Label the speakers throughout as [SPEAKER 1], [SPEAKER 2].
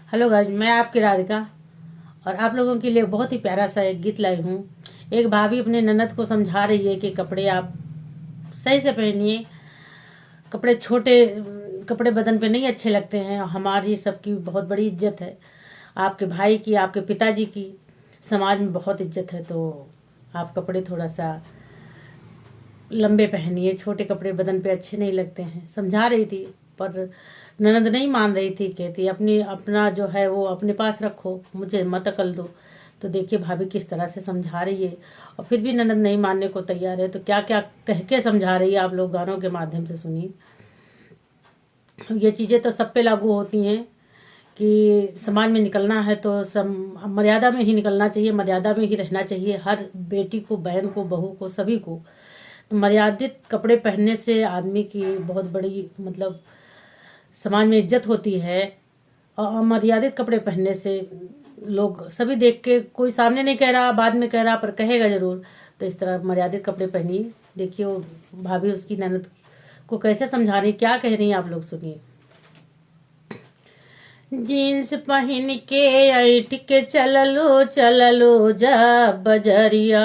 [SPEAKER 1] Hello guys, मैं आपकी राधिका और आप लोगों के लिए बहुत ही प्यारा सा एक गीत लाई हूँ। एक भाभी अपने ननद को समझा रही है कि कपड़े आप सही से पहनिए। कपड़े छोटे कपड़े बदन पे नहीं अच्छे लगते हैं। हमारी सबकी बहुत बड़ी इज्जत है, आपके भाई की, आपके पिताजी की, समाज में बहुत इज्जत है। तो आप कपड़े थोड़ा सा लंबे पहनिए, छोटे कपड़े बदन पे अच्छे नहीं लगते हैं। समझा रही थी पर ननद नहीं मान रही थी। कहती अपना जो है वो अपने पास रखो, मुझे मत अकल दो। तो देखिए भाभी किस तरह से समझा रही है और फिर भी ननद नहीं मानने को तैयार है। तो क्या क्या कह के समझा रही है, आप लोग गानों के माध्यम से सुनिए। ये चीज़ें तो सब पे लागू होती हैं कि समाज में निकलना है तो मर्यादा में ही निकलना चाहिए, मर्यादा में ही रहना चाहिए। हर बेटी को, बहन को, बहू को, सभी को तो मर्यादित कपड़े पहनने से आदमी की बहुत बड़ी समाज में इज्जत होती है। और अमर्यादित कपड़े पहनने से लोग सभी देख के, कोई सामने नहीं कह रहा, बाद में कह रहा, पर कहेगा जरूर। तो इस तरह मर्यादित कपड़े पहनिए। देखिए वो भाभी उसकी ननद को कैसे समझा रही, क्या कह रही है, आप लोग सुनिए। जीन्स पहन के ऐठ के चललो जा बजरिया।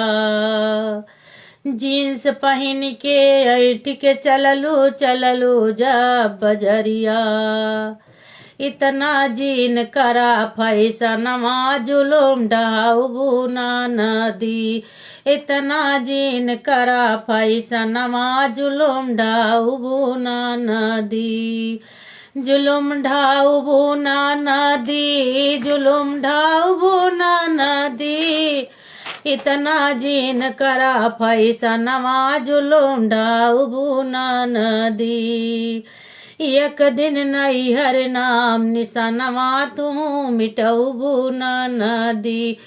[SPEAKER 1] जीन्स पहन के ऐठ के चललो जा बजरिया। इतना जीन करा फैसनवा जुलुम ढाऊ ना नदी। इतना जीन करा फैसनवा जुलुम ढाऊ ना नदी। जुलुम ढाऊ ना नदी, जुलुम ढाऊ ना नदी। इतना जीन करा फैसनवा जुलुम ढाऊ ना नदी। एक दिन नैहर नाम निशानवा तू मिटऊ ना नदी।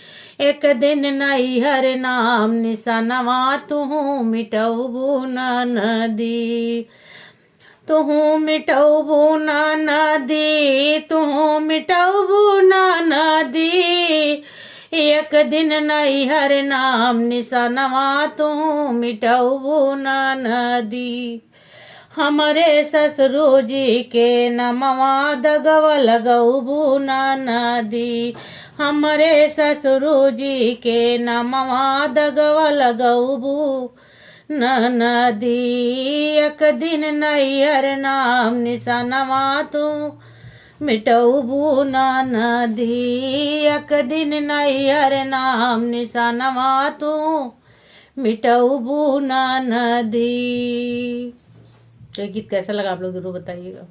[SPEAKER 1] एक दिन नैहर नाम निशानवा तू मिटऊ ना नदी। तुहू मिटऊ ना नदी, तुहू मिटऊ ना नदी। एक दिन नैहर नाम निशानवा तू मिटऊ ना नदी। हमरे ससुरो जी के नमवा दगवा लगऊ ना नदी। हमरे ससुरो जी के नमवा दगवा लगऊ ना नदी। एक दिन नैहर नाम निशानवा तू मिटऊ ना नदी। एक दिन नैहर नाम निशानवा तू मिटऊ ना नदी। तो ये गीत कैसा लगा आप लोग जरूर बताइएगा।